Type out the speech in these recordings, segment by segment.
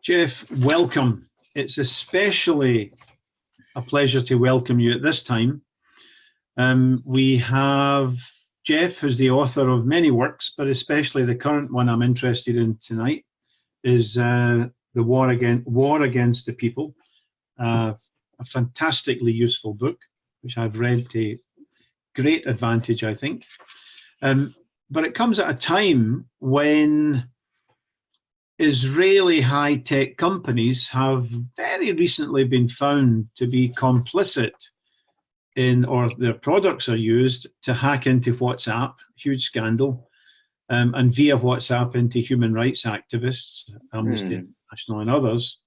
Jeff, welcome. It's especially a pleasure to welcome you at this time. We have Jeff, who's the author of many works, but especially the current one I'm interested in tonight is the War Against the People, a fantastically useful book, which I've read to great advantage, I think. But it comes at a time when Israeli high-tech companies have very recently been found to be complicit in, or their products are used to hack into WhatsApp, huge scandal, and via WhatsApp into human rights activists, Amnesty International and others.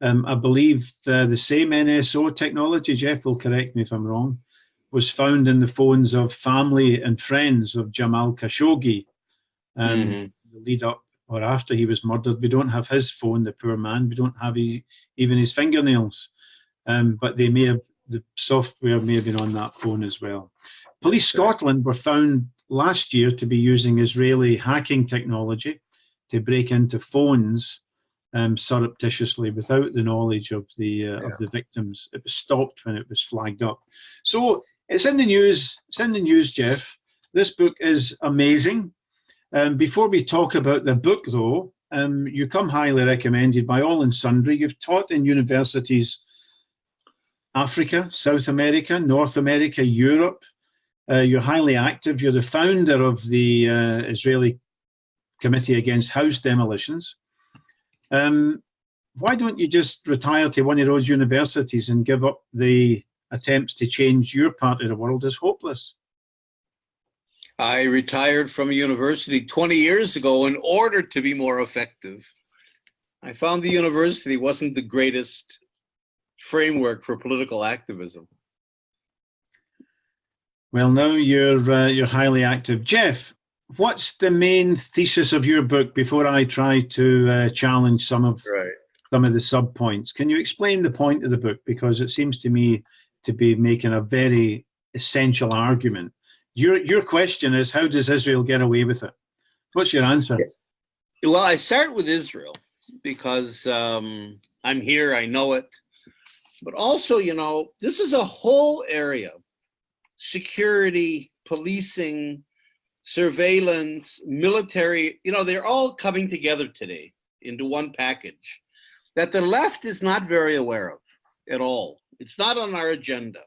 I believe the same NSO technology, Jeff will correct me if I'm wrong, was found in the phones of family and friends of Jamal Khashoggi. The lead up or after he was murdered. We don't have his phone, the poor man. We don't have even his fingernails. But they may have, the software may have been on that phone as well. Police Scotland were found last year to be using Israeli hacking technology to break into phones surreptitiously without the knowledge of the victims. It was stopped when it was flagged up. So it's in the news. It's in the news, Jeff. This book is amazing. Before we talk about the book, though, you come highly recommended by all and sundry. You've taught in universities Africa, South America, North America, Europe. You're highly active. You're the founder of the Israeli Committee Against House Demolitions. Why don't you just retire to one of those universities and give up the attempts to change your part of the world as hopeless? I retired from a university 20 years ago in order to be more effective. I found the university wasn't the greatest framework for political activism. Well, now you're highly active. Jeff, what's the main thesis of your book before I try to challenge some of the sub-points? Can you explain the point of the book? Because it seems to me to be making a very essential argument. Your question is, how does Israel get away with it? What's your answer? Well, I start with Israel because I'm here, I know it. But also, you know, this is a whole area: security, policing, surveillance, military, you know, they're all coming together today into one package that the left is not very aware of at all. It's not on our agenda.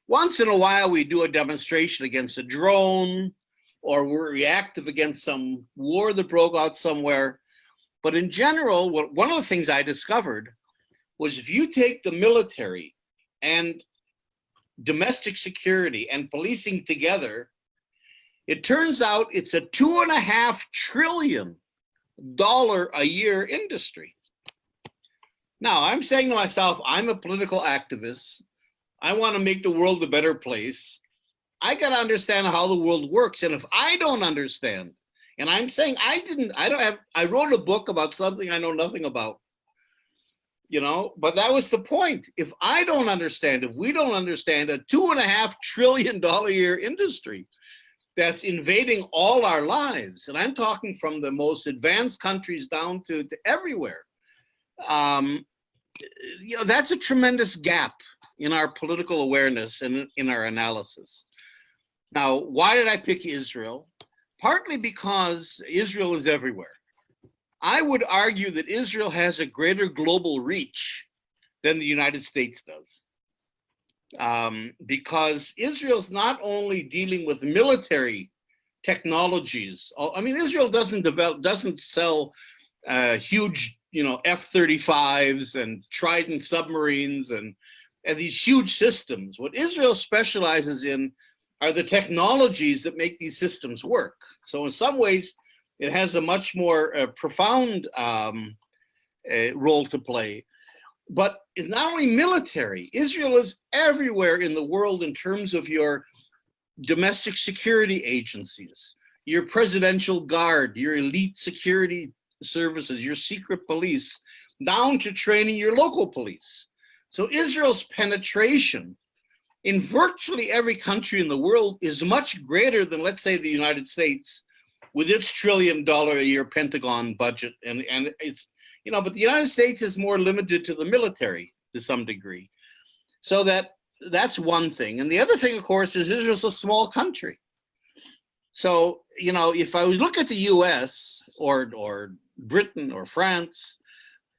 Once in a while, we do a demonstration against a drone, or we're reactive against some war that broke out somewhere. But in general, one of the things I discovered was if you take the military and domestic security and policing together, it turns out it's a $2.5 trillion a year industry. Now, I'm saying to myself, I'm a political activist. I want to make the world a better place. I got to understand how the world works. And if I don't understand, and I'm saying I wrote a book about something I know nothing about, you know, but that was the point. If I don't understand, if we don't understand a $2.5 trillion a year industry that's invading all our lives, and I'm talking from the most advanced countries down to everywhere, you know, that's a tremendous gap in our political awareness and in our analysis. Now, why did I pick Israel? Partly because Israel is everywhere. I would argue that Israel has a greater global reach than the United States does. Because Israel's not only dealing with military technologies. I mean, Israel doesn't sell huge, you know, F-35s and Trident submarines and these huge systems. What Israel specializes in are the technologies that make these systems work. So in some ways, it has a much more profound role to play. But it's not only military. Israel is everywhere in the world in terms of your domestic security agencies, your presidential guard, your elite security services, your secret police, down to training your local police. So Israel's penetration in virtually every country in the world is much greater than, let's say, the United States with its $1 trillion a year Pentagon budget. And it's, but the United States is more limited to the military to some degree. So that's one thing. And the other thing, of course, is Israel's a small country. So, if I look at the US or Britain or France,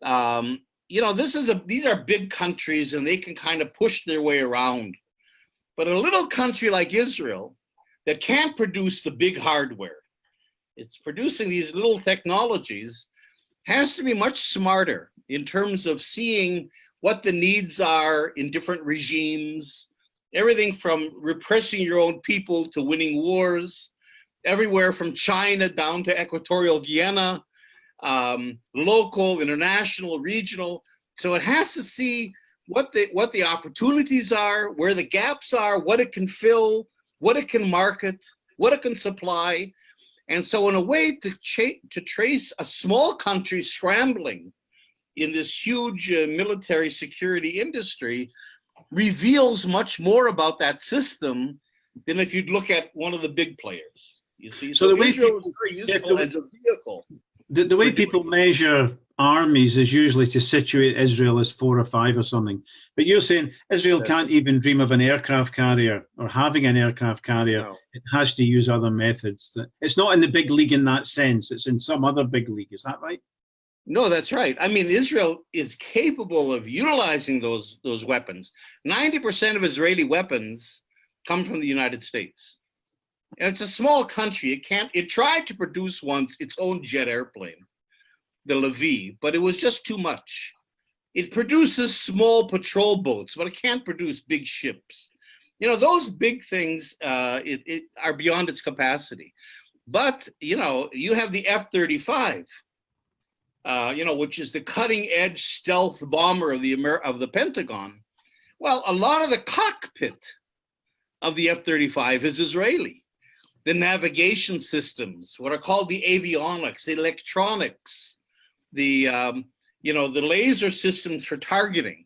these are big countries and they can kind of push their way around. But a little country like Israel that can't produce the big hardware, it's producing these little technologies, has to be much smarter in terms of seeing what the needs are in different regimes, everything from repressing your own people to winning wars, everywhere from China down to Equatorial Guinea, local, international, regional. So it has to see what the opportunities are, where the gaps are, what it can fill, what it can market, what it can supply. And so in a way to trace a small country scrambling in this huge military security industry reveals much more about that system than if you'd look at one of the big players. You see, so Israel is very useful as a vehicle. The way people measure armies is usually to situate Israel as 4 or 5 or something. But you're saying Israel can't even dream of an aircraft carrier or having an aircraft carrier. No. It has to use other methods. It's not in the big league in that sense. It's in some other big league. Is that right? No, that's right. I mean, Israel is capable of utilizing those weapons. 90% of Israeli weapons come from the United States. And it's a small country. It tried to produce once its own jet airplane, the Levi, but it was just too much. It produces small patrol boats, but it can't produce big ships. Those big things are beyond its capacity. But, you have the F-35, which is the cutting edge stealth bomber of the Pentagon. Well, a lot of the cockpit of the F-35 is Israeli. The navigation systems, what are called the avionics, the electronics, the laser systems for targeting.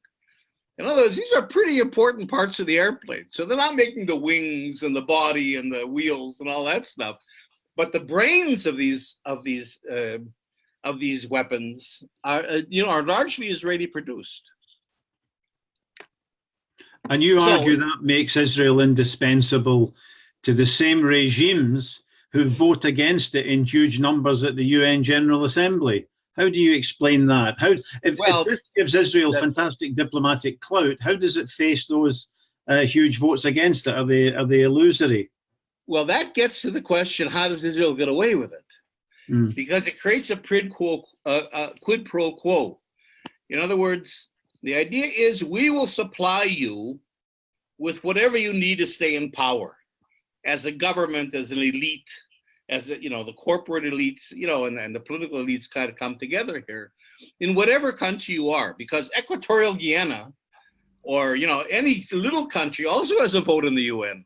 In other words, these are pretty important parts of the airplane. So they're not making the wings and the body and the wheels and all that stuff, but the brains of these weapons are largely Israeli produced. And you argue that makes Israel indispensable to the same regimes who vote against it in huge numbers at the UN General Assembly. How do you explain that? If this gives Israel fantastic diplomatic clout, how does it face those huge votes against it? Are they illusory? Well, that gets to the question: how does Israel get away with it? Because it creates a quid pro quo. In other words, the idea is we will supply you with whatever you need to stay in power. As a government, as an elite, as the corporate elites, and the political elites kind of come together here in whatever country you are, because Equatorial Guinea or, any little country also has a vote in the UN.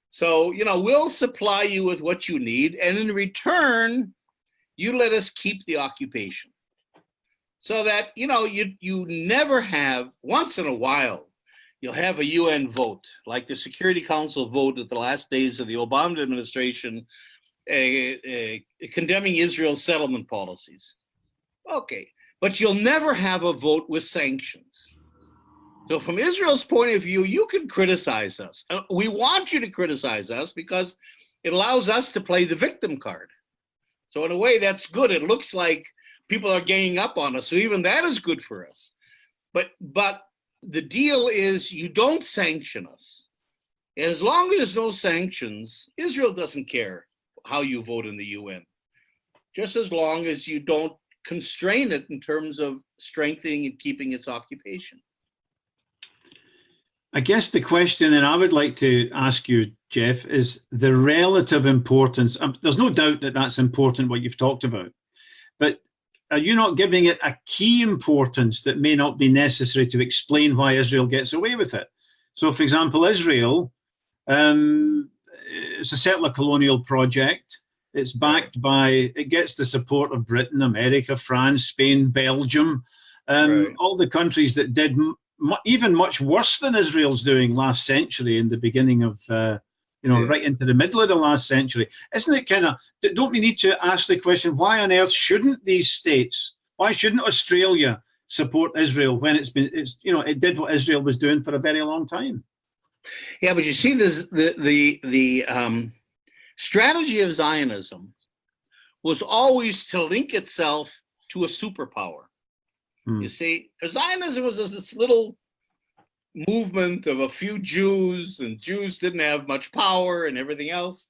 So, we'll supply you with what you need. And in return, you let us keep the occupation so that, you never have, once in a while, you'll have a UN vote, like the Security Council vote at the last days of the Obama administration, condemning Israel's settlement policies. Okay, but you'll never have a vote with sanctions. So from Israel's point of view, you can criticize us. We want you to criticize us because it allows us to play the victim card. So in a way, that's good. It looks like people are ganging up on us. So even that is good for us. But the deal is you don't sanction us. And as long as there's no sanctions, Israel doesn't care how you vote in the UN, just as long as you don't constrain it in terms of strengthening and keeping its occupation. I guess the question, and I would like to ask you, Jeff, is the relative importance. There's no doubt that that's important, what you've talked about, but are you not giving it a key importance that may not be necessary to explain why Israel gets away with it? So, for example, Israel, it's a settler colonial project. It's backed by, it gets the support of Britain, America, France, Spain, Belgium, all the countries that did even much worse than Israel's doing last century in the beginning of right into the middle of the last century. Isn't it kind of, don't we need to ask the question, why on earth shouldn't these states, why shouldn't Australia support Israel when it did what Israel was doing for a very long time? Yeah, but you see, the strategy of Zionism was always to link itself to a superpower. You see, Zionism was this little movement of a few Jews, and Jews didn't have much power and everything else.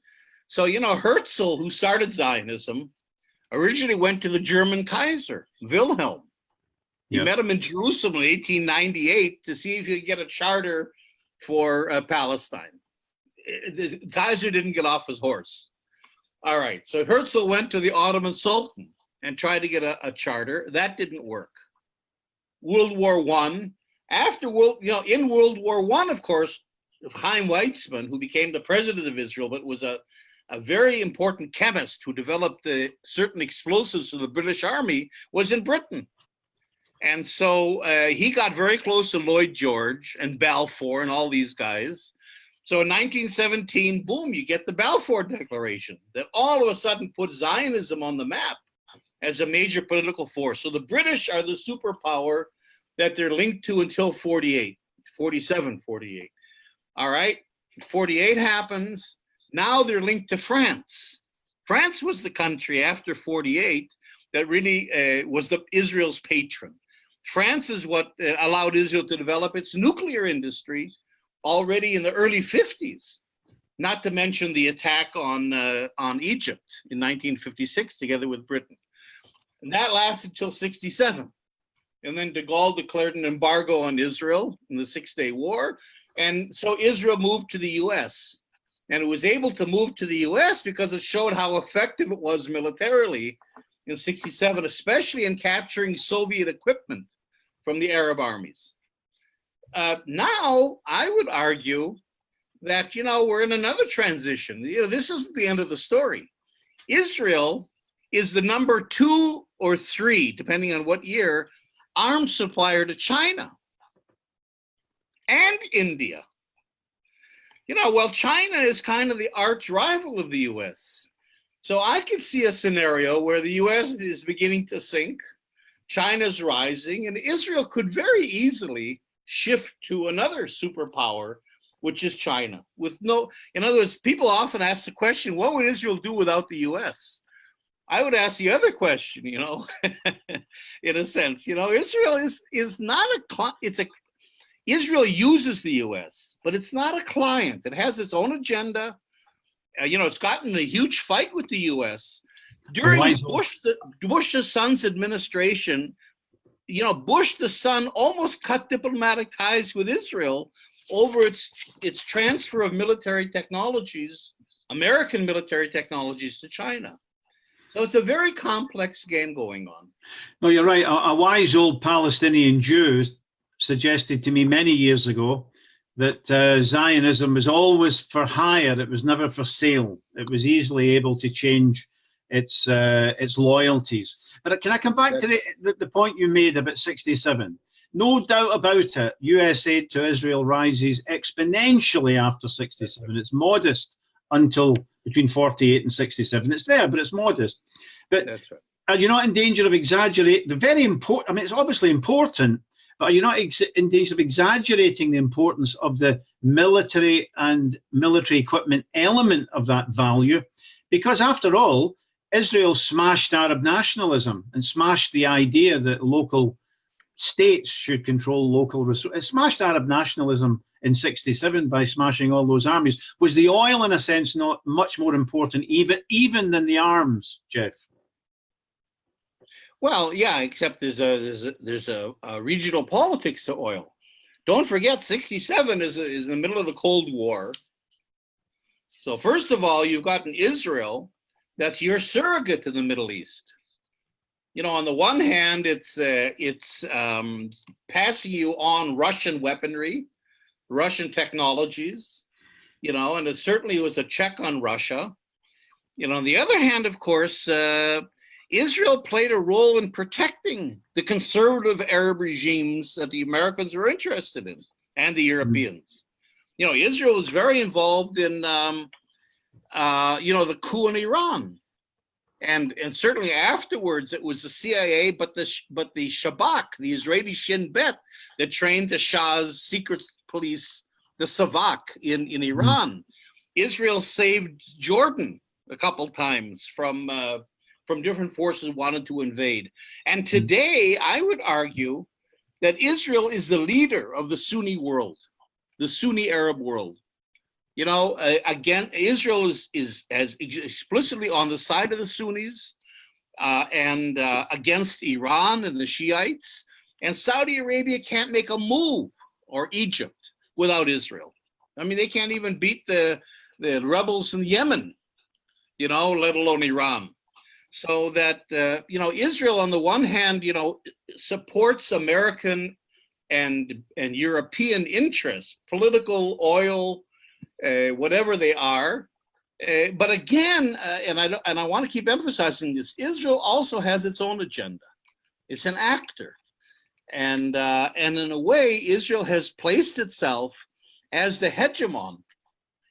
So, Herzl, who started Zionism, originally went to the German Kaiser, Wilhelm. He met him in Jerusalem in 1898 to see if he could get a charter for Palestine. The Kaiser didn't get off his horse. All right, so Herzl went to the Ottoman Sultan and tried to get a charter. That didn't work. World War I. In World War I, of course, Chaim Weizmann, who became the president of Israel, but was a very important chemist who developed certain explosives for the British Army, was in Britain. And so he got very close to Lloyd George and Balfour and all these guys. So in 1917, boom, you get the Balfour Declaration that all of a sudden put Zionism on the map as a major political force. So the British are the superpower that they're linked to until 48. All right, 48 happens. Now they're linked to France. France was the country after 48 that really was Israel's patron. France is what allowed Israel to develop its nuclear industry already in the early 50s, not to mention the attack on Egypt in 1956 together with Britain. And that lasted until 67. And then de Gaulle declared an embargo on Israel in the Six-Day War. And so Israel moved to the US. And it was able to move to the US because it showed how effective it was militarily in 67, especially in capturing Soviet equipment from the Arab armies. Now, I would argue that, we're in another transition. This isn't the end of the story. Israel is the number 2 or 3, depending on what year, arms supplier to China and India. China is kind of the arch rival of the US. So I could see a scenario where the US is beginning to sink, China's rising, and Israel could very easily shift to another superpower, which is China. In other words, people often ask the question, what would Israel do without the US? I would ask the other question, in a sense, Israel is not Israel uses the US, but it's not a client. It has its own agenda. It's gotten a huge fight with the US. During Bush the son's administration, Bush the son almost cut diplomatic ties with Israel over its transfer of military technologies, American military technologies, to China. So it's a very complex game going on. No, you're right. A wise old Palestinian Jew suggested to me many years ago that Zionism was always for hire. It was never for sale. It was easily able to change its loyalties. But can I come back to the point you made about 67? No doubt about it, US aid to Israel rises exponentially after 67. It's modest until between 48 and 67. It's there, but it's modest. But that's right. Are you not in danger of exaggerating? The very important, I mean, it's obviously important, but are you not in danger of exaggerating the importance of the military and military equipment element of that value? Because after all, Israel smashed Arab nationalism and smashed the idea that local states should control local resources. It smashed Arab nationalism in 67 by smashing all those armies. Was the oil, in a sense, not much more important even than the arms, Jeff? Well, yeah, except there's a regional politics to oil. Don't forget, 67 is in the middle of the Cold War. So first of all, you've got an Israel that's your surrogate to the Middle East. On the one hand, it's passing you on Russian weaponry, Russian technologies, and it certainly was a check on Russia. On the other hand, of course, Israel played a role in protecting the conservative Arab regimes that the Americans were interested in, and the Europeans. You know, Israel was very involved in, the coup in Iran. And certainly afterwards, it was the CIA, but the Shabak, the Israeli Shin Bet, that trained the Shah's secret police, the Savak, in Iran. Israel saved Jordan a couple times from different forces who wanted to invade. And today, I would argue that Israel is the leader of the Sunni world, the Sunni Arab world. You know, again, Israel is explicitly on the side of the Sunnis and against Iran and the Shiites. And Saudi Arabia can't make a move, or Egypt, without Israel. I mean, they can't even beat the rebels in Yemen, you know, let alone Iran. So that, Israel, on the one hand, supports American and European interests, political, oil, whatever they are. But again, and I want to keep emphasizing this, Israel also has its own agenda. It's an actor. And in a way, Israel has placed itself as the hegemon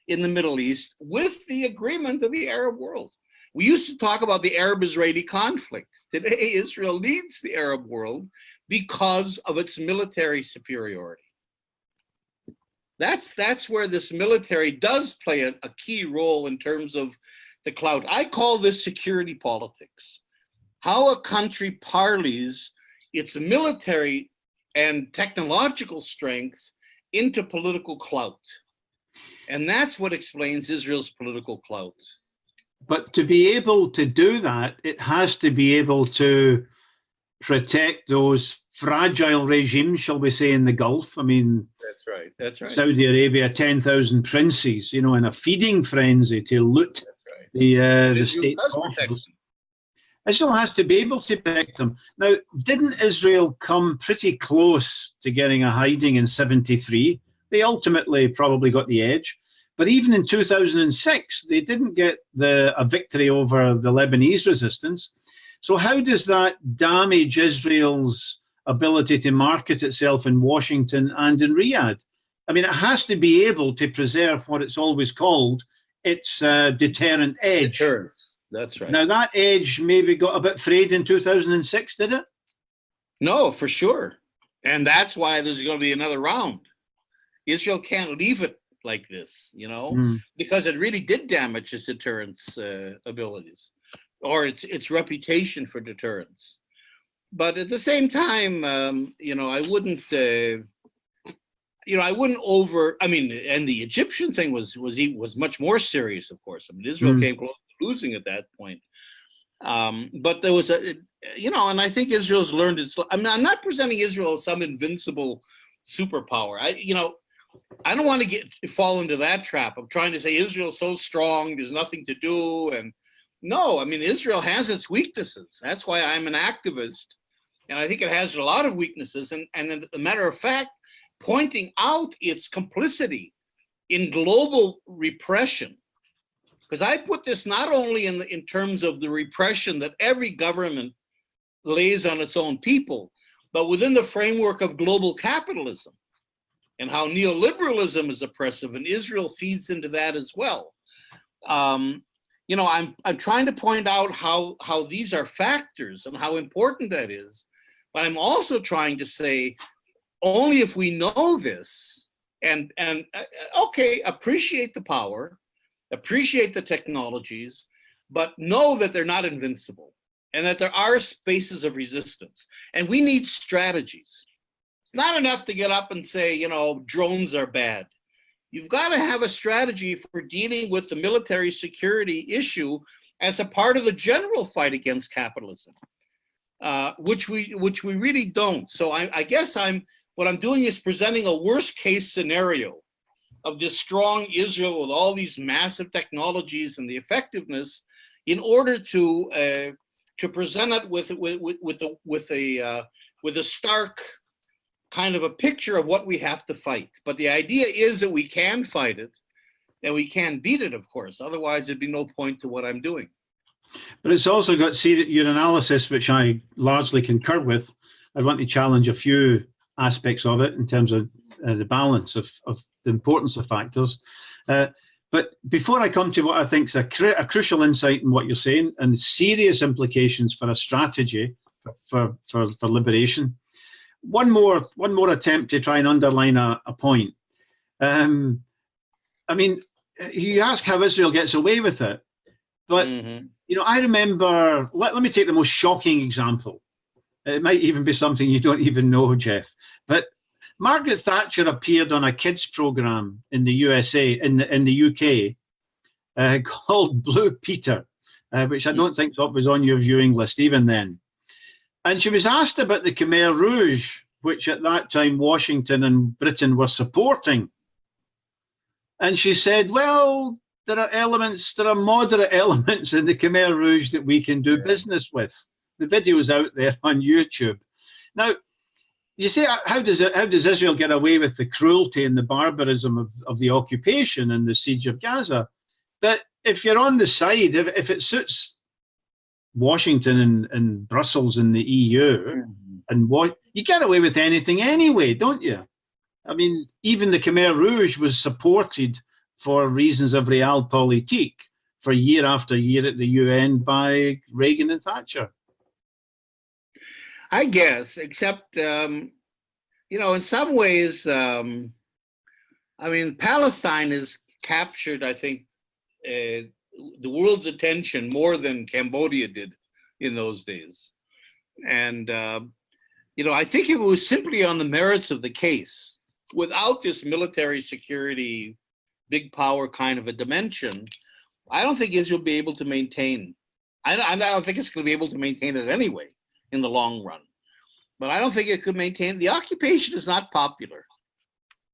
in the Middle East with the agreement of the Arab world. We used to talk about the Arab-Israeli conflict. Today, Israel leads the Arab world because of its military superiority. That's where this military does play a key role in terms of the clout. I call this security politics. How a country parleys its military and technological strength into political clout. And that's what explains Israel's political clout. But to be able to do that, it has to be able to protect those fragile regimes, shall we say, in the Gulf. I mean, that's right. Saudi Arabia, 10,000 princes, in a feeding frenzy to loot the state coffers. Israel has to be able to protect them. Now, didn't Israel come pretty close to getting a hiding in 73? They ultimately probably got the edge. But even in 2006, they didn't get a victory over the Lebanese resistance. So how does that damage Israel's ability to market itself in Washington and in Riyadh? I mean, it has to be able to preserve what it's always called its deterrent edge. Deterrence. That's right. Now, that edge maybe got a bit frayed in 2006, did it? No, for sure. And that's why there's going to be another round. Israel can't leave it like this, because it really did damage its deterrence abilities, or its reputation for deterrence. But at the same time, I wouldn't over. I mean, and the Egyptian thing was much more serious, of course. I mean, Israel came close to losing at that point. But there was and I think Israel's learned its. I mean, I'm not presenting Israel as some invincible superpower. I don't want to fall into that trap of trying to say Israel's so strong, there's nothing to do. And no, I mean, Israel has its weaknesses. That's why I'm an activist. And I think it has a lot of weaknesses. And as a matter of fact, pointing out its complicity in global repression. Because I put this not only in terms of the repression that every government lays on its own people, but within the framework of global capitalism. And how neoliberalism is oppressive, and Israel feeds into that as well. I'm trying to point out how these are factors and how important that is. But I'm also trying to say, only if we know this and appreciate the power, appreciate the technologies, but know that they're not invincible and that there are spaces of resistance. And we need strategies. Not enough to get up and say, drones are bad. You've got to have a strategy for dealing with the military security issue as a part of the general fight against capitalism, which we really don't. So I guess what I'm doing is presenting a worst case scenario of this strong Israel with all these massive technologies and the effectiveness, in order to present it with a stark kind of a picture of what we have to fight. But the idea is that we can fight it, and we can beat it, of course. Otherwise, there'd be no point to what I'm doing. But it's also got, your analysis, which I largely concur with. I want to challenge a few aspects of it in terms of the balance of the importance of factors. But before I come to what I think is a crucial insight in what you're saying and serious implications for a strategy for liberation, one more attempt to try and underline a point. I mean, you ask how Israel gets away with it, but you know, I remember. Let me take the most shocking example. It might even be something you don't even know, Jeff. But Margaret Thatcher appeared on a kids program in the USA, in the UK, called Blue Peter, which I don't think was on your viewing list even then. And she was asked about the Khmer Rouge, which at that time Washington and Britain were supporting. And she said, well, there are moderate elements in the Khmer Rouge that we can do business with. The video's out there on YouTube. Now, you say, how does Israel get away with the cruelty and the barbarism of the occupation and the siege of Gaza? But if you're on the side, if it suits Washington and Brussels and the EU, and what you get away with anything anyway, don't you? I mean, even the Khmer Rouge was supported for reasons of realpolitik for year after year at the UN by Reagan and Thatcher. I guess, except, you know, in some ways, I mean, Palestine has captured, I think, the world's attention more than Cambodia did in those days. And, you know, I think if it was simply on the merits of the case, without this military security, big power kind of a dimension, I don't think Israel will be able to maintain. I don't think it's going to be able to maintain it anyway in the long run. But I don't think it could maintain. The occupation is not popular,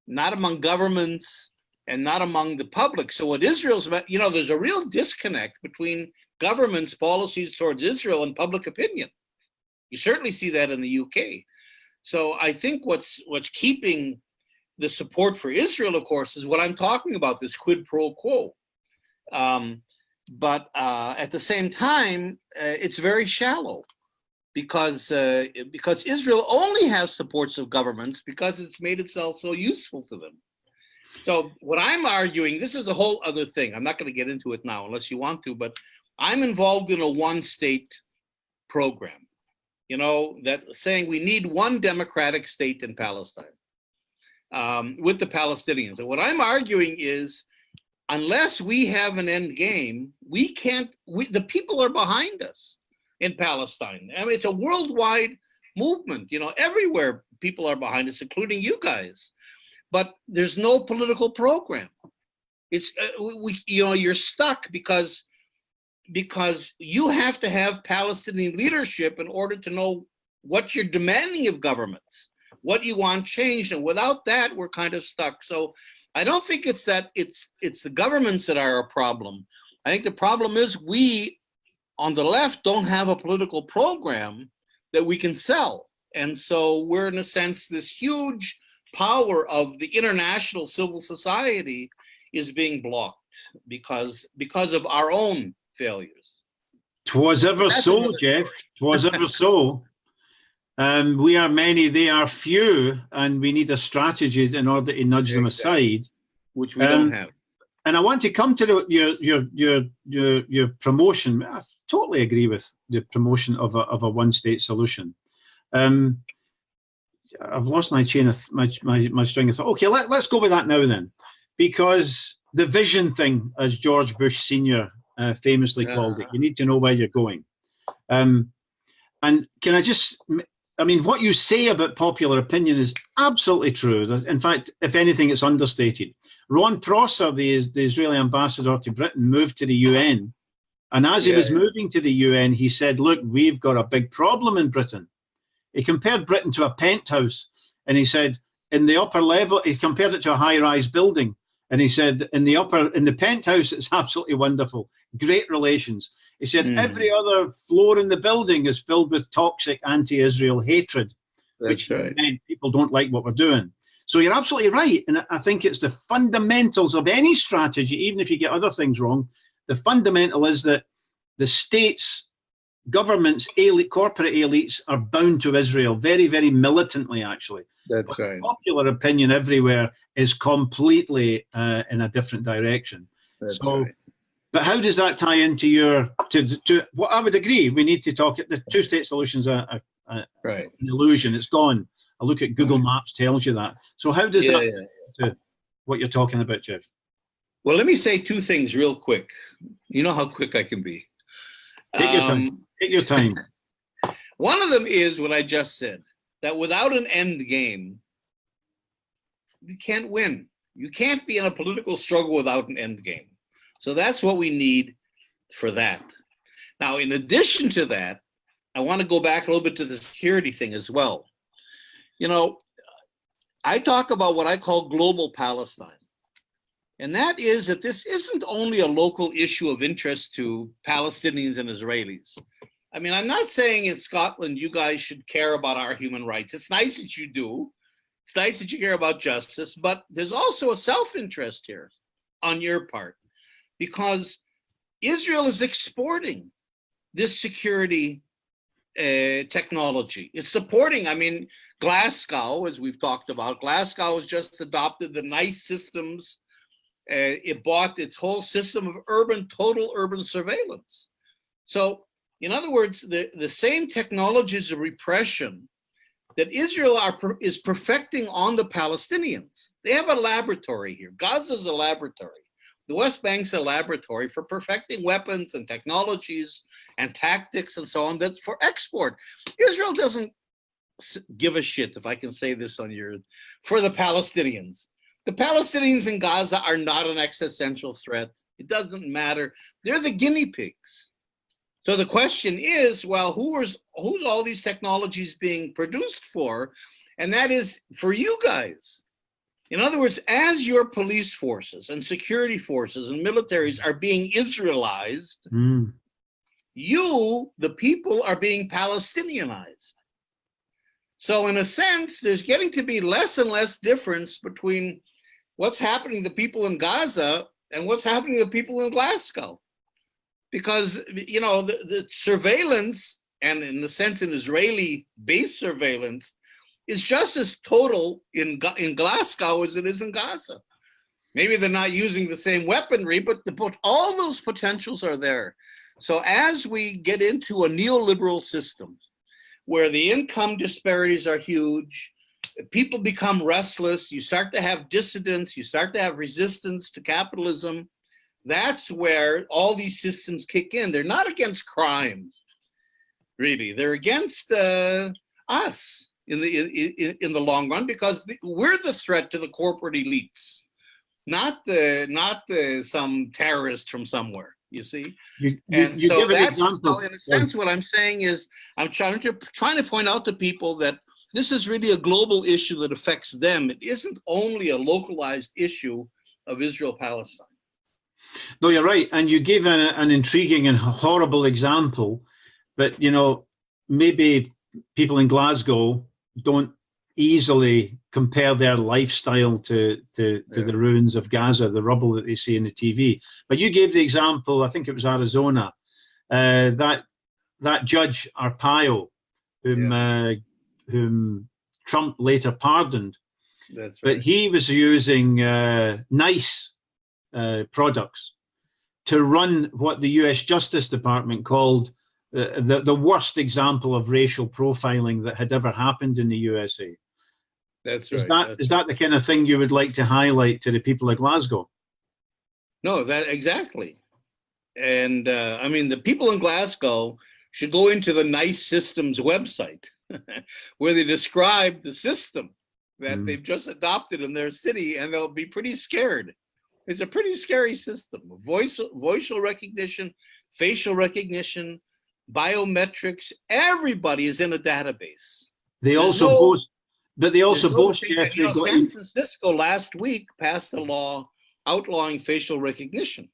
not among governments and not among the public. So what Israel's about, you know, there's a real disconnect between government's policies towards Israel and public opinion. You certainly see that in the UK. So I think what's keeping the support for Israel, of course, is what I'm talking about, this quid pro quo. But at the same time, it's very shallow because Israel only has supports of governments because it's made itself so useful to them. So what I'm arguing, this is a whole other thing. I'm not going to get into it now unless you want to, but I'm involved in a one-state program, you know, that saying we need one democratic state in Palestine with the Palestinians. And what I'm arguing is, unless we have an end game, we can't, the people are behind us in Palestine. I mean, it's a worldwide movement, you know, everywhere people are behind us, including you guys. But there's no political program. It's, you know, you're stuck because you have to have Palestinian leadership in order to know what you're demanding of governments, what you want changed. And without that, we're kind of stuck. So I don't think it's that it's the governments that are a problem. I think the problem is we on the left don't have a political program that we can sell. And so we're in a sense, this huge power of the international civil society is being blocked because of our own failures. 'Twas ever so, Jeff. 'Twas ever so. We are many, they are few, and we need a strategy in order to nudge them aside, which we don't have. And I want to come to your promotion. I totally agree with the promotion of a one-state solution. I've lost my chain of my string of thought. Okay, let's go with that now then, because the vision thing, as George Bush Sr. Famously called it, you need to know where you're going. And can I just, I mean, what you say about popular opinion is absolutely true. In fact, if anything, it's understated. Ron Prosser, the Israeli ambassador to Britain, moved to the UN. And as he was moving to the UN, he said, look, we've got a big problem in Britain. He compared Britain to a penthouse. And he said, in the upper level, he compared it to a high-rise building. And he said, in the penthouse, it's absolutely wonderful. Great relations. He said, every other floor in the building is filled with toxic anti-Israel hatred, which meant people don't like what we're doing. So you're absolutely right. And I think it's the fundamentals of any strategy, even if you get other things wrong. The fundamental is that the states governments, corporate elites are bound to Israel very, very militantly, actually. That's but right. Popular opinion everywhere is completely in a different direction. That's so, right. But how does that tie into your, to what I would agree, we need to talk, the two-state solutions are right. an illusion, it's gone. A look at Google Maps tells you that. So how does that to what you're talking about, Jeff? Well, let me say two things real quick. You know how quick I can be. Take your time. Take your time. One of them is what I just said, that without an end game, you can't win. You can't be in a political struggle without an end game. So that's what we need for that. Now, in addition to that, I want to go back a little bit to the security thing as well. You know, I talk about what I call global Palestine. And that is that this isn't only a local issue of interest to Palestinians and Israelis. I mean, I'm not saying in Scotland, you guys should care about our human rights. It's nice that you do. It's nice that you care about justice, but there's also a self-interest here on your part, because Israel is exporting this security technology. It's supporting, I mean, Glasgow, as we've talked about, Glasgow has just adopted the NICE systems. It bought its whole system of total urban surveillance. So, in other words, the same technologies of repression that Israel is perfecting on the Palestinians. They have a laboratory here. Gaza's a laboratory. The West Bank's a laboratory for perfecting weapons and technologies and tactics and so on, that's for export. Israel doesn't give a shit, if I can say this for the Palestinians. The Palestinians in Gaza are not an existential threat. It doesn't matter. They're the guinea pigs. So the question is, well, who's all these technologies being produced for? And that is for you guys. In other words, as your police forces and security forces and militaries are being Israelized, you, the people, are being Palestinianized. So in a sense, there's getting to be less and less difference between what's happening to people in Gaza and what's happening to people in Glasgow. Because, you know, the surveillance, and in the sense an Israeli-based surveillance, is just as total in Glasgow as it is in Gaza. Maybe they're not using the same weaponry, but all those potentials are there. So as we get into a neoliberal system where the income disparities are huge, people become restless, you start to have dissidents, you start to have resistance to capitalism, that's where all these systems kick in. They're not against crime, really. They're against us in the long run, because we're the threat to the corporate elites, not some terrorist from somewhere. You see, so in a sense, what I'm saying is, I'm trying to point out to people that this is really a global issue that affects them. It isn't only a localized issue of Israel-Palestine. No, you're right, and you gave an intriguing and horrible example, but you know, maybe people in Glasgow don't easily compare their lifestyle to the ruins of Gaza, the rubble that they see in the TV. But you gave the example, I think it was Arizona, that judge Arpaio, whom Trump later pardoned. That's right. But he was using NICE products to run what the US Justice Department called the worst example of racial profiling that had ever happened in the USA. That's right. Is that the kind of thing you would like to highlight to the people of Glasgow? No, that exactly. And I mean, the people in Glasgow should go into the NICE Systems website where they describe the system that they've just adopted in their city, and they'll be pretty scared. It's a pretty scary system. Voice recognition, facial recognition, biometrics, everybody is in a database. They also boast, but they also boast. San Francisco last week passed a law outlawing facial recognition.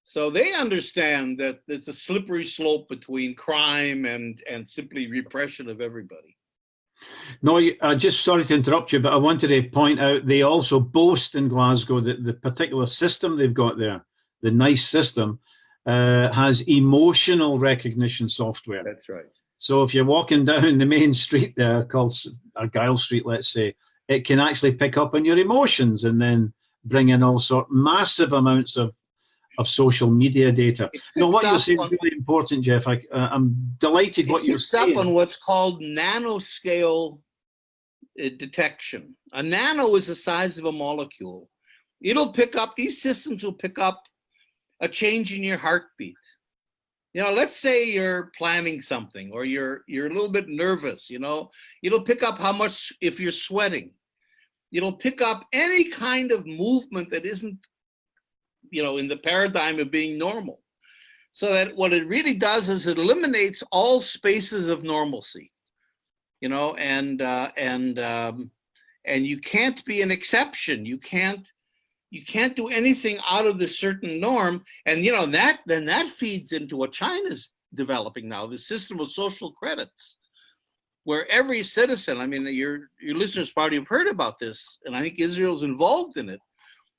So they understand that it's a slippery slope between crime and simply repression of everybody. No, just sorry to interrupt you, but I wanted to point out they also boast in Glasgow that the particular system they've got there, the NICE system, has emotional recognition software. That's right. So if you're walking down the main street there, called Argyle Street, let's say, it can actually pick up on your emotions and then bring in all massive amounts of social media data. No, what you're saying is really important, Jeff. I'm delighted what you're saying. It picks up on what's called nanoscale detection. A nano is the size of a molecule. It'll pick up, these systems will pick up a change in your heartbeat. You know, let's say you're planning something or you're a little bit nervous, you know, it'll pick up how much, if you're sweating. It'll pick up any kind of movement that isn't, you know, in the paradigm of being normal. So that what it really does is it eliminates all spaces of normalcy, you know, and you can't be an exception. You can't do anything out of the certain norm. And, you know, then that feeds into what China's developing now, the system of social credits, where every citizen, I mean, your listeners probably have heard about this, and I think Israel's involved in it,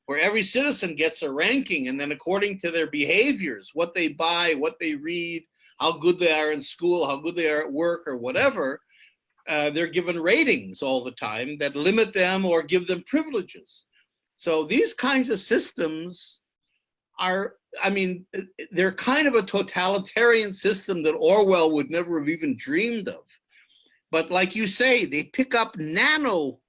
where every citizen gets a ranking, and then according to their behaviors, what they buy, what they read, how good they are in school, how good they are at work or whatever, they're given ratings all the time that limit them or give them privileges. So these kinds of systems are, I mean, they're kind of a totalitarian system that Orwell would never have even dreamed of. But like you say, they pick up nano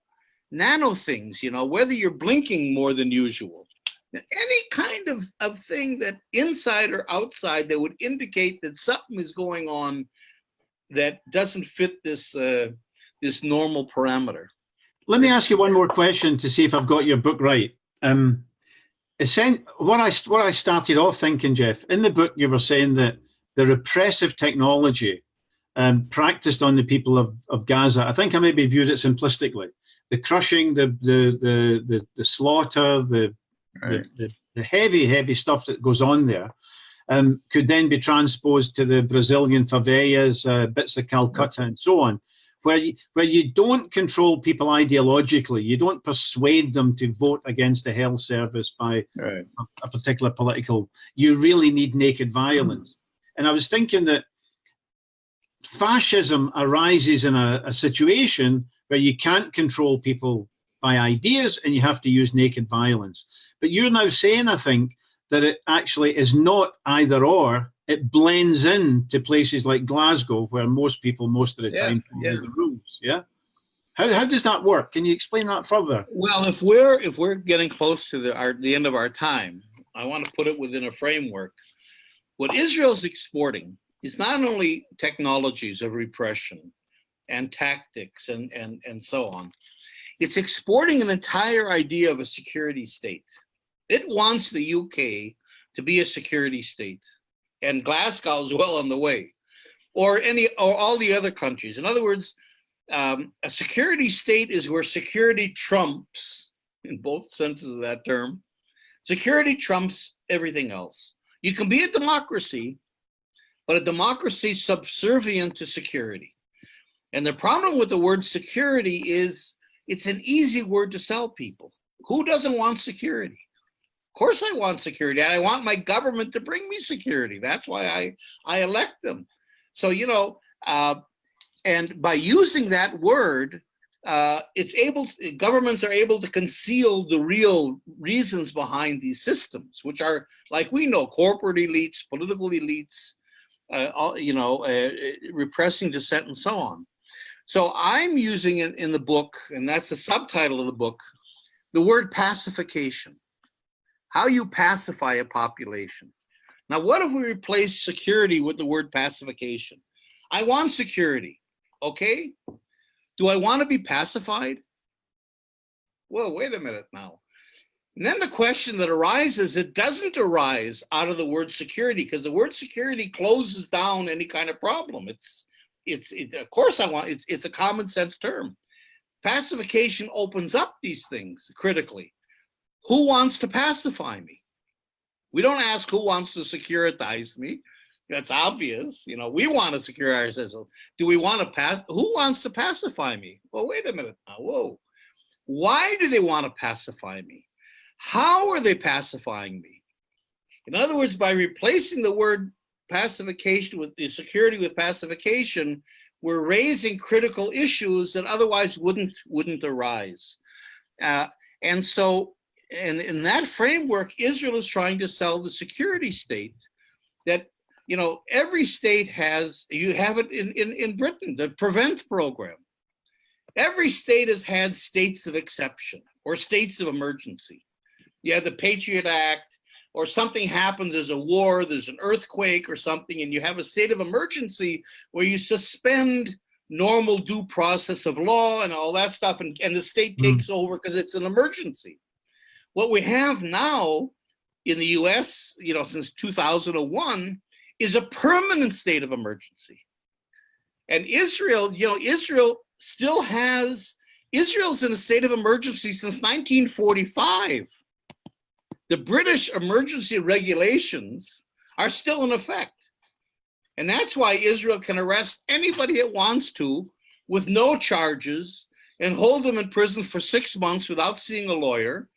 things, you know, whether you're blinking more than usual, any kind of thing that inside or outside that would indicate that something is going on that doesn't fit this this normal parameter. Let me ask you one more question to see if I've got your book right. What I started off thinking, Jeff, in the book you were saying that the repressive technology practiced on the people of Gaza, I think I maybe viewed it simplistically. The crushing, the slaughter, the heavy stuff that goes on there could then be transposed to the Brazilian favelas, bits of Calcutta, and so on, where you don't control people ideologically, you don't persuade them to vote against the health service by a particular political. You really need naked violence. And I was thinking that fascism arises in a situation where you can't control people by ideas and you have to use naked violence. But you're now saying, I think, that it actually is not either or. It blends in to places like Glasgow, where most people, most of the time, follow the rules. Yeah. How does that work? Can you explain that further? Well, if we're getting close to the end of our time, I want to put it within a framework. What Israel's exporting is not only technologies of repression and tactics and so on. It's exporting an entire idea of a security state. It wants the UK to be a security state, and Glasgow is well on the way, or all the other countries. In other words, a security state is where security trumps, in both senses of that term. Security trumps everything else. You can be a democracy, but a democracy subservient to security. And the problem with the word security is it's an easy word to sell people. Who doesn't want security? Of course I want security. I want my government to bring me security. That's why I elect them. So, you know, and by using that word, governments are able to conceal the real reasons behind these systems, which are, like we know, corporate elites, political elites, repressing dissent and so on. So I'm using it in the book, and that's the subtitle of the book, the word pacification. How you pacify a population. Now, what if we replace security with the word pacification? I want security, okay? Do I want to be pacified? Well, wait a minute now. And then the question that arises, it doesn't arise out of the word security, because the word security closes down any kind of problem. Of course I want, it's a common sense term. Pacification opens up these things critically. Who wants to pacify me? We don't ask who wants to securitize me. That's obvious. You know, we want to securitize ourselves. Do we want to who wants to pacify me? Well, wait a minute now. Whoa. Why do they want to pacify me? How are they pacifying me? In other words, by replacing the word pacification with the security with pacification, we're raising critical issues that otherwise wouldn't arise. And so, and in that framework, Israel is trying to sell the security state that, you know, every state has. You have it in Britain, the PREVENT program. Every state has had states of exception or states of emergency. You have the Patriot Act, or something happens, there's a war, there's an earthquake or something, and you have a state of emergency where you suspend normal due process of law and all that stuff, and the state takes over because it's an emergency. What we have now in the US, you know, since 2001, is a permanent state of emergency. And Israel, you know, Israel's in a state of emergency since 1945. The British emergency regulations are still in effect. And that's why Israel can arrest anybody it wants to with no charges and hold them in prison for 6 months without seeing a lawyer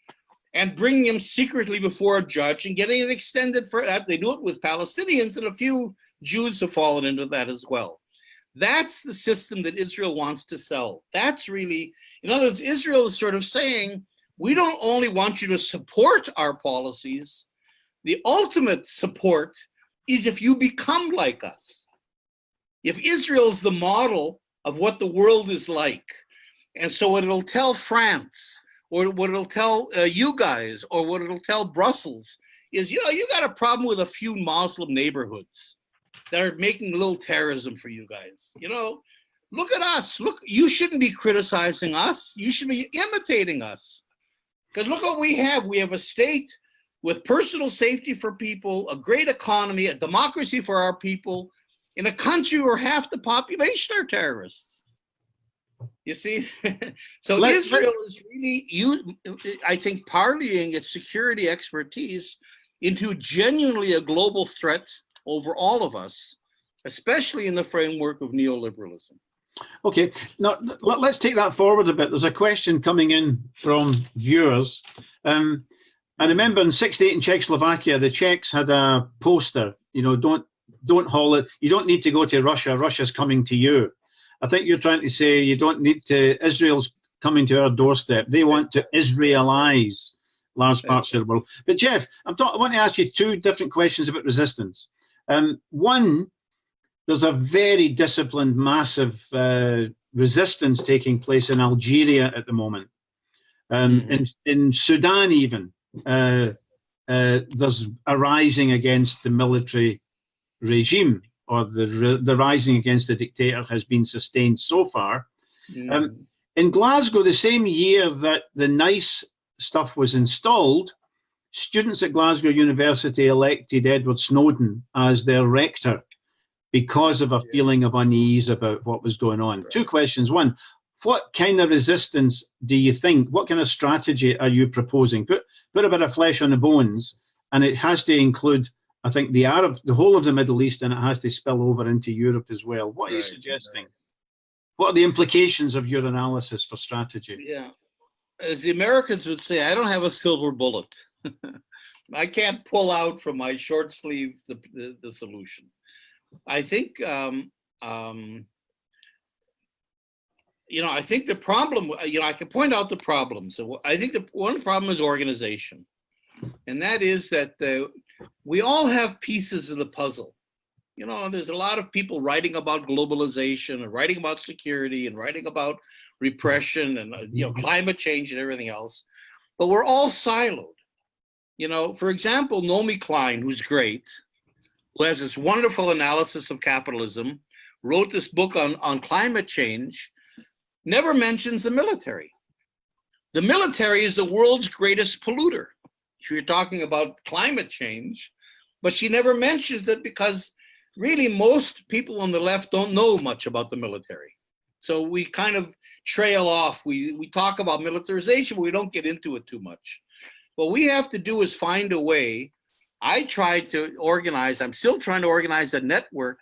and bring them secretly before a judge and getting it extended for that. They do it with Palestinians, and a few Jews have fallen into that as well. That's the system that Israel wants to sell. That's really, in other words, Israel is sort of saying, we don't only want you to support our policies, the ultimate support is if you become like us. If Israel's the model of what the world is like, and so what it'll tell France, or what it'll tell you guys, or what it'll tell Brussels is, you know, you got a problem with a few Muslim neighborhoods that are making a little terrorism for you guys. You know, look at us. Look, you shouldn't be criticizing us. You should be imitating us. Because look what we have. We have a state with personal safety for people, a great economy, a democracy for our people, in a country where half the population are terrorists. You see? So Israel is really, I think, parlaying its security expertise into genuinely a global threat over all of us, especially in the framework of neoliberalism. Okay, now let's take that forward a bit. There's a question coming in from viewers. I remember in '68 in Czechoslovakia, the Czechs had a poster, you know, don't haul it. You don't need to go to Russia. Russia's coming to you. I think you're trying to say you don't need to, Israel's coming to our doorstep. They want to Israelize large parts of the world. But Jeff, I want to ask you two different questions about resistance. One, there's a very disciplined, massive resistance taking place in Algeria at the moment. In Sudan even, there's a rising against the military regime, or the rising against the dictator has been sustained so far. In Glasgow, the same year that the NICE stuff was installed, students at Glasgow University elected Edward Snowden as their rector because of a feeling of unease about what was going on. Right. Two questions. One, what kind of resistance do you think, what kind of strategy are you proposing? Put a bit of flesh on the bones, and it has to include, I think, the whole of the Middle East, and it has to spill over into Europe as well. What are you suggesting? Right. What are the implications of your analysis for strategy? Yeah, as the Americans would say, I don't have a silver bullet. I can't pull out from my short sleeve the solution. I think, you know, I think the problem, you know, I can point out the problems. So I think the one problem is organization. And that is that we all have pieces of the puzzle. You know, there's a lot of people writing about globalization and writing about security and writing about repression and, you know, climate change and everything else. But we're all siloed. You know, for example, Naomi Klein, who's great, who has this wonderful analysis of capitalism, wrote this book on climate change, never mentions the military. The military is the world's greatest polluter. If you're talking about climate change, but she never mentions it because really most people on the left don't know much about the military. So we kind of trail off. We talk about militarization, but we don't get into it too much. What we have to do is find a way. I tried to organize, I'm still trying to organize a network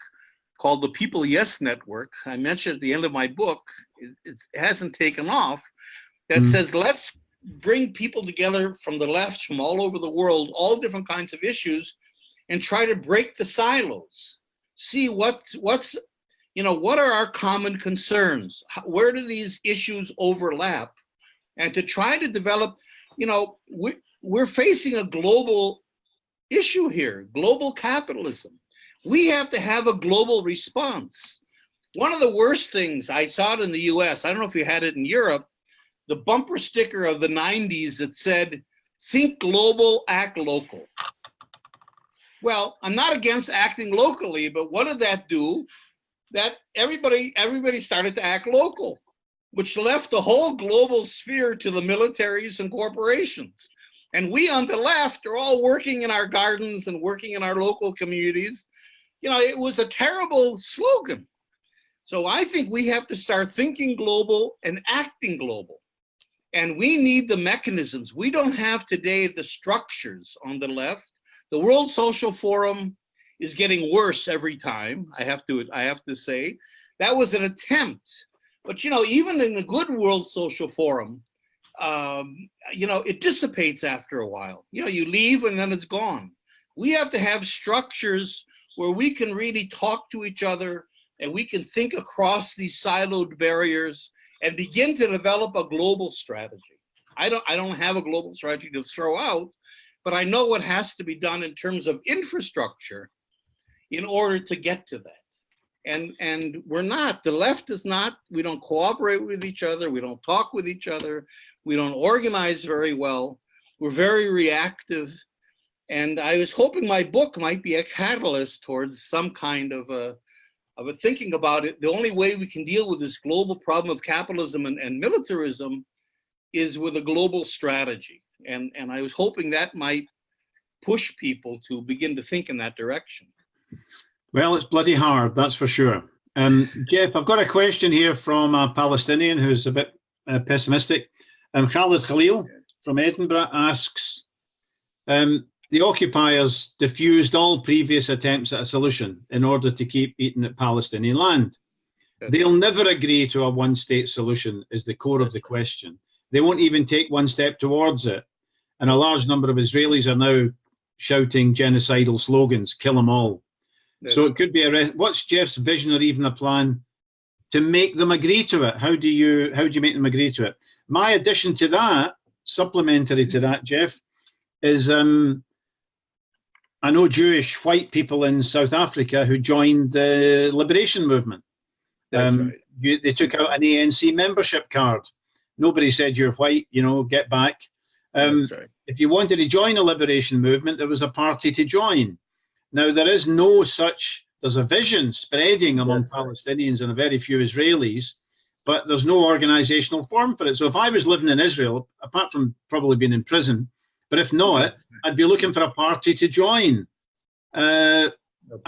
called the People Yes Network. I mentioned at the end of my book, it hasn't taken off, that says, let's bring people together from the left, from all over the world, all different kinds of issues, and try to break the silos. See what are our common concerns? Where do these issues overlap? And to try to develop, we're facing a global issue here, global capitalism. We have to have a global response. One of the worst things, I saw it in the US, I don't know if you had it in Europe, the bumper sticker of the 90s that said, think global, act local. Well, I'm not against acting locally, but what did that do? That everybody started to act local, which left the whole global sphere to the militaries and corporations. And we on the left are all working in our gardens and working in our local communities. It was a terrible slogan. So I think we have to start thinking global and acting global. And we need the mechanisms. We don't have today the structures on the left. The World Social Forum is getting worse every time, I have to say. That was an attempt. But even in the good World Social Forum, it dissipates after a while. You leave and then it's gone. We have to have structures where we can really talk to each other and we can think across these siloed barriers and begin to develop a global strategy. I don't have a global strategy to throw out, but I know what has to be done in terms of infrastructure in order to get to that. And we're not, the left is not, we don't cooperate with each other, we don't talk with each other, we don't organize very well, we're very reactive. And I was hoping my book might be a catalyst towards some kind of a thinking about it. The only way we can deal with this global problem of capitalism and militarism is with a global strategy. And I was hoping that might push people to begin to think in that direction. Well, it's bloody hard, that's for sure. Jeff, I've got a question here from a Palestinian who's a bit pessimistic. Khalid Khalil from Edinburgh asks, the occupiers diffused all previous attempts at a solution in order to keep eating at Palestinian land. They'll never agree to a one-state solution is the core of the question. They won't even take one step towards it. And a large number of Israelis are now shouting genocidal slogans, kill them all. So it could be what's Jeff's vision or even a plan to make them agree to it? How do you make them agree to it? My addition to that, supplementary to that, Jeff, is I know Jewish white people in South Africa who joined the liberation movement. That's right. They took out an ANC membership card. Nobody said you're white, get back. That's right. If you wanted to join a liberation movement, there was a party to join. Now, there is no such, there's a vision spreading among Palestinians and a very few Israelis, but there's no organizational form for it. So if I was living in Israel, apart from probably being in prison, but if not, I'd be looking for a party to join. I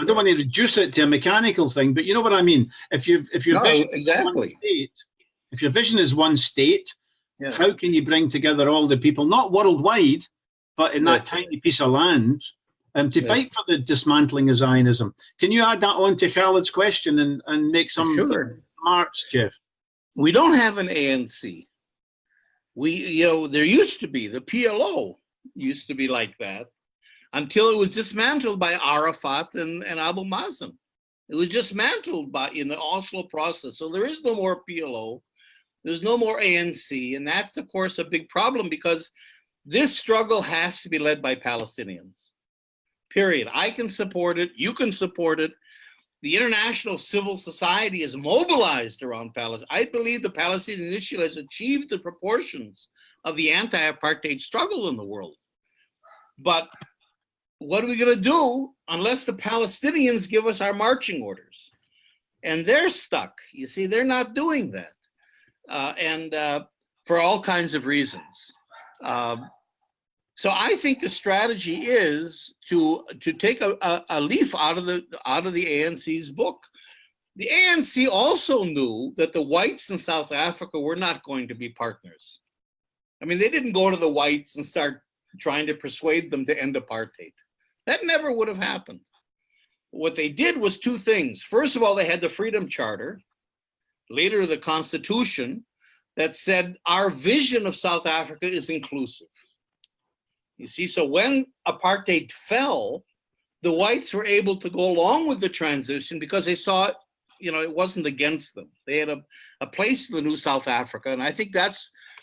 don't want to reduce it to a mechanical thing, but you know what I mean. If your vision is one state, if your vision is one state, how can you bring together all the people, not worldwide, but in that tiny piece of land, to fight for the dismantling of Zionism? Can you add that on to Khalid's question and make some remarks, Jeff? We don't have an ANC. There used to be, the PLO used to be like that until it was dismantled by Arafat and Abu Mazen. It was dismantled in the Oslo process. So there is no more PLO. There's no more ANC. And that's, of course, a big problem because this struggle has to be led by Palestinians. Period. I can support it. You can support it. The international civil society is mobilized around Palestine. I believe the Palestinian issue has achieved the proportions of the anti-apartheid struggle in the world. But what are we going to do unless the Palestinians give us our marching orders? And they're stuck. You see, they're not doing that. And for all kinds of reasons. So I think the strategy is to take a leaf out of the ANC's book. The ANC also knew that the whites in South Africa were not going to be partners. I mean, they didn't go to the whites and start trying to persuade them to end apartheid. That never would have happened. What they did was two things. First of all, they had the Freedom Charter, later the Constitution, that said our vision of South Africa is inclusive. You see, so when apartheid fell, the whites were able to go along with the transition because they saw it, it wasn't against them. They had a place in the new South Africa. And I think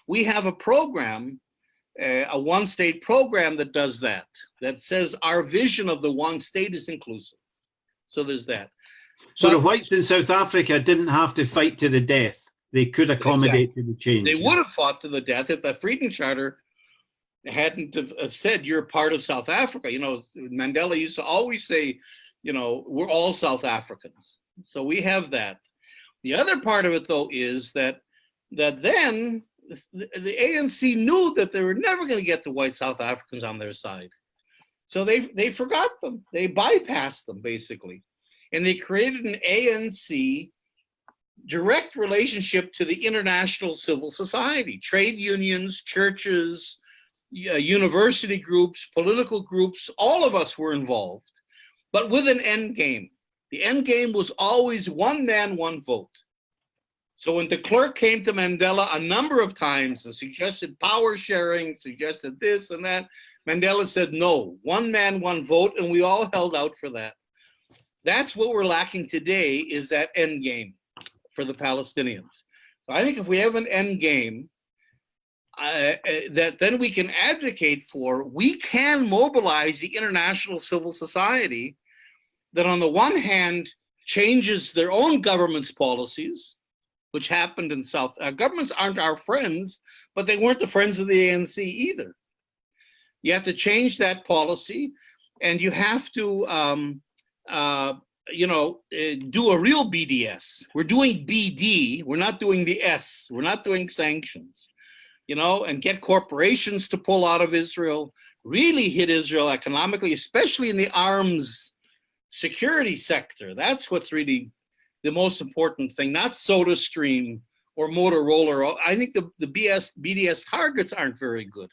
we have a program, a one-state program that does that says our vision of the one state is inclusive. So there's that. So the whites in South Africa didn't have to fight to the death. They could accommodate to the change. They would have fought to the death if the Freedom Charter hadn't have said you're part of South Africa. Mandela used to always say, we're all South Africans. So we have that. The other part of it, though, is that then the ANC knew that they were never going to get the white South Africans on their side. So they forgot them. They bypassed them, basically. And they created an ANC direct relationship to the international civil society, trade unions, churches, university groups, political groups. All of us were involved, but with an end game. The end game was always one man, one vote. So when de Klerk came to Mandela a number of times and suggested power sharing, suggested this and that, Mandela said, no, one man, one vote, and we all held out for that. That's what we're lacking today, is that end game for the Palestinians. So I think if we have an end game that then we can advocate for, we can mobilize the international civil society that on the one hand changes their own government's policies, which happened in South. Governments aren't our friends, but they weren't the friends of the ANC either. You have to change that policy, and you have to, do a real BDS. We're doing BD. We're not doing the S. We're not doing sanctions. And get corporations to pull out of Israel. Really hit Israel economically, especially in the arms security sector. That's what's really the most important thing, not SodaStream or Motorola. I think the BDS targets aren't very good.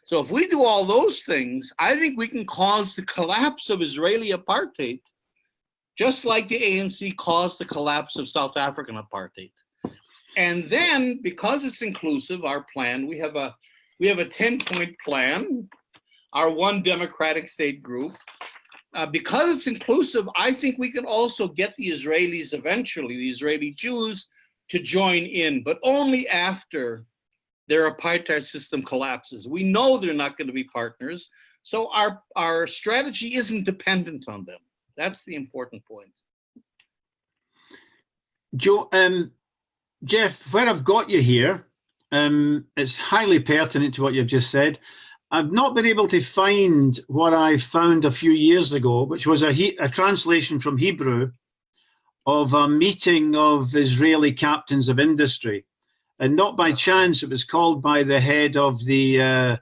So if we do all those things, I think we can cause the collapse of Israeli apartheid, just like the ANC caused the collapse of South African apartheid. And then, because it's inclusive, our plan, we have a 10-point plan, our one democratic state group. Because it's inclusive, I think we can also get the Israelis eventually, the Israeli Jews, to join in, but only after their apartheid system collapses. We know they're not going to be partners, so our strategy isn't dependent on them. That's the important point. Joe, Jeff, where I've got you here, it's highly pertinent to what you've just said. I've not been able to find what I found a few years ago, which was a translation from Hebrew of a meeting of Israeli captains of industry. And not by chance, it was called by the head of the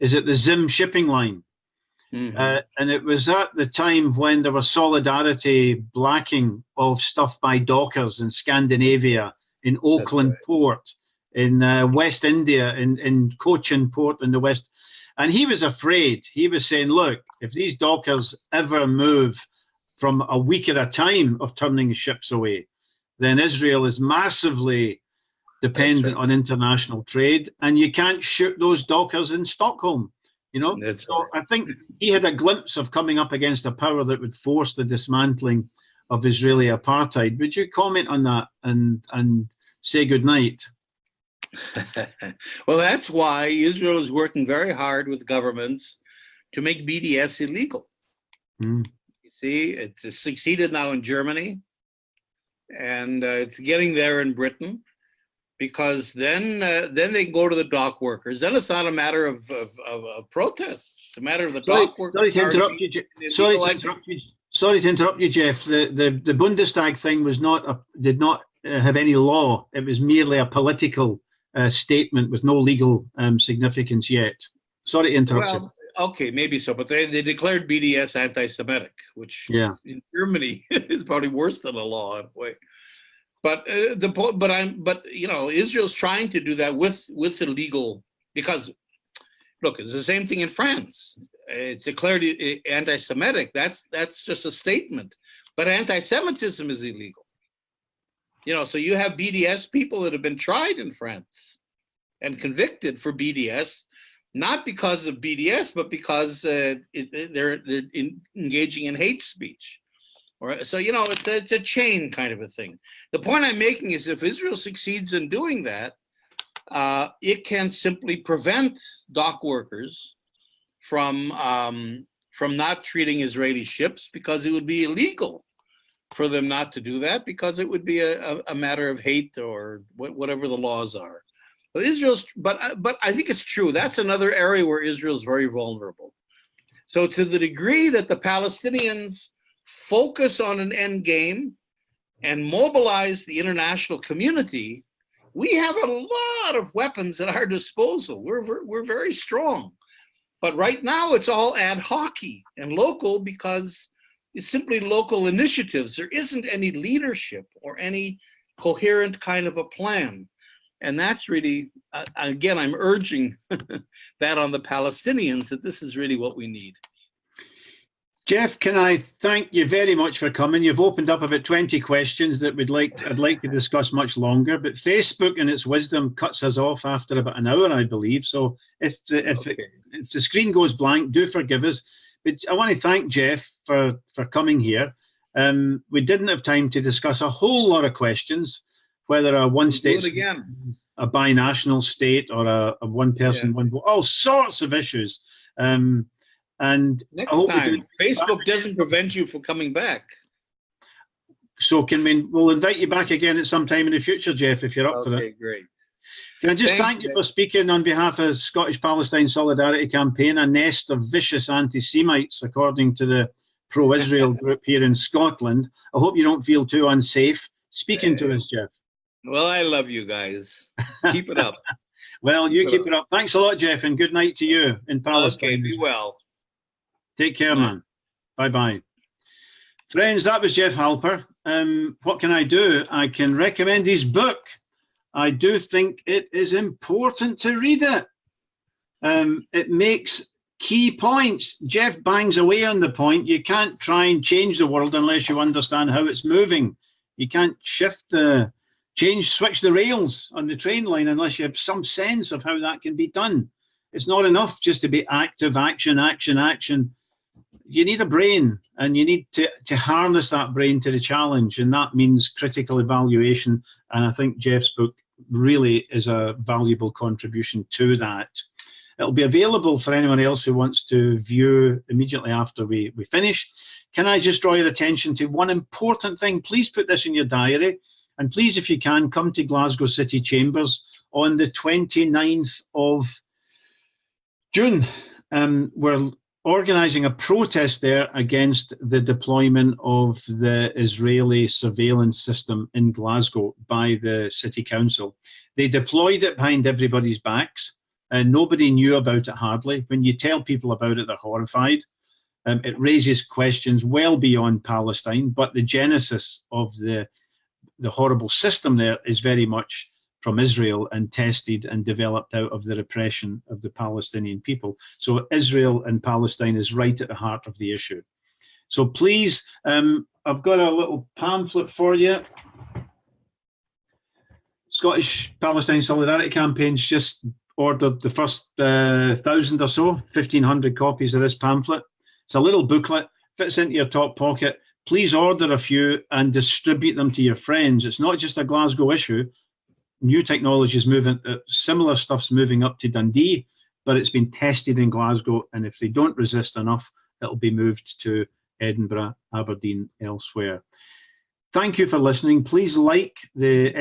Zim shipping line. Mm-hmm. And it was at the time when there was solidarity blacking of stuff by dockers in Scandinavia, in Auckland Port, in West India, in Cochin Port in the West. And he was afraid. He was saying, look, if these dockers ever move from a week at a time of turning ships away, then Israel is massively dependent on international trade, and you can't shoot those dockers in Stockholm. So I think he had a glimpse of coming up against a power that would force the dismantling of Israeli apartheid. Would you comment on that and say good night? Well, that's why Israel is working very hard with governments to make BDS illegal. You see, it's succeeded now in Germany, and it's getting there in Britain, because then they can go to the dock workers. Then it's not a matter of protest. It's a matter of the dock workers. Sorry to interrupt you, Jeff. The Bundestag thing did not have any law. It was merely a political statement with no legal significance yet. Sorry to interrupt you. Okay, maybe so, but they declared BDS anti-Semitic, which in Germany is probably worse than a law in a way. But Israel's trying to do that with illegal, because look, it's the same thing in France. It's declared anti-Semitic. That's just a statement, but anti-Semitism is illegal. You know, so you have BDS people that have been tried in France and convicted for BDS, not because of BDS, but because they're engaging in hate speech. So, you know, it's a chain kind of a thing. The point I'm making is if Israel succeeds in doing that, it can simply prevent dock workers from not treating Israeli ships, because it would be illegal for them not to do that, because it would be a matter of hate or whatever the laws are. But I think it's true. That's another area where Israel's very vulnerable. So to the degree that the Palestinians focus on an end game and mobilize the international community, we have a lot of weapons at our disposal. We're very strong. But right now it's all ad hoc and local, because it's simply local initiatives. There isn't any leadership or any coherent kind of a plan. And that's really, again, I'm urging that on the Palestinians, that this is really what we need. Jeff, can I thank you very much for coming? You've opened up about 20 questions that I'd like to discuss much longer, but Facebook in its wisdom cuts us off after about an hour, I believe. So if the screen goes blank, do forgive us. But I want to thank Jeff for coming here. We didn't have time to discuss a whole lot of questions, whether a one state, a binational state, or a one person, one vote, all sorts of issues. And next time, Facebook doesn't prevent you from coming back. So we'll invite you back again at some time in the future, Jeff, if you're up for it. Okay, great. Can I just thank you for speaking on behalf of Scottish Palestine Solidarity Campaign, a nest of vicious anti-Semites, according to the pro-Israel group here in Scotland. I hope you don't feel too unsafe speaking to us, Jeff. Well, I love you guys. Keep it up. Well, you keep it up. Thanks a lot, Jeff, and good night to you in Palestine. Okay, be well. Take care, man. Bye-bye. Friends, that was Jeff Halper. What can I do? I can recommend his book. I do think it is important to read it. It makes key points. Jeff bangs away on the point. You can't try and change the world unless you understand how it's moving. You can't switch the rails on the train line unless you have some sense of how that can be done. It's not enough just to be active, action. You need a brain, and you need to harness that brain to the challenge, and that means critical evaluation. And I think Jeff's book really is a valuable contribution to that. It'll be available for anyone else who wants to view immediately after we finish. Can I just draw your attention to one important thing? Please put this in your diary, and please, if you can, come to Glasgow City Chambers on the 29th of June. We're organising a protest there against the deployment of the Israeli surveillance system in Glasgow by the City Council. They deployed it behind everybody's backs, and nobody knew about it hardly. When you tell people about it, they're horrified. It raises questions well beyond Palestine, but the genesis of the horrible system there is very much from Israel and tested and developed out of the repression of the Palestinian people. So Israel and Palestine is right at the heart of the issue. So please, I've got a little pamphlet for you. Scottish Palestine Solidarity Campaign's just ordered the first 1,000 or so, 1,500 copies of this pamphlet. It's a little booklet, fits into your top pocket. Please order a few and distribute them to your friends. It's not just a Glasgow issue. New technology is moving, similar stuff's moving up to Dundee, but it's been tested in Glasgow, and if they don't resist enough, it'll be moved to Edinburgh, Aberdeen, elsewhere. Thank you for listening. Please like the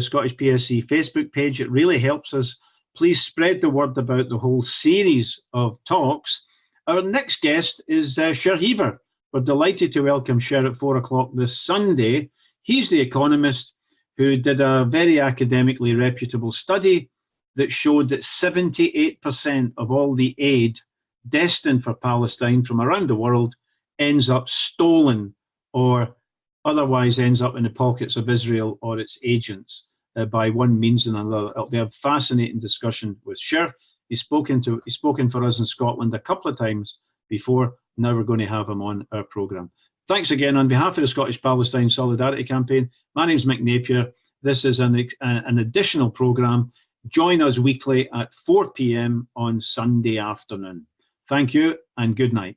Scottish PSC Facebook page. It really helps us. Please spread the word about the whole series of talks. Our next guest is Cher Heaver. We're delighted to welcome Cher at 4 o'clock this Sunday. He's the economist who did a very academically reputable study that showed that 78% of all the aid destined for Palestine from around the world ends up stolen or otherwise ends up in the pockets of Israel or its agents by one means or another. It'll be a fascinating discussion with Cher. He's spoken for us in Scotland a couple of times before. Now we're going to have him on our programme. Thanks again on behalf of the Scottish Palestine Solidarity Campaign. My name's Mick Napier. This is an additional programme. Join us weekly at 4 p.m. on Sunday afternoon. Thank you and good night.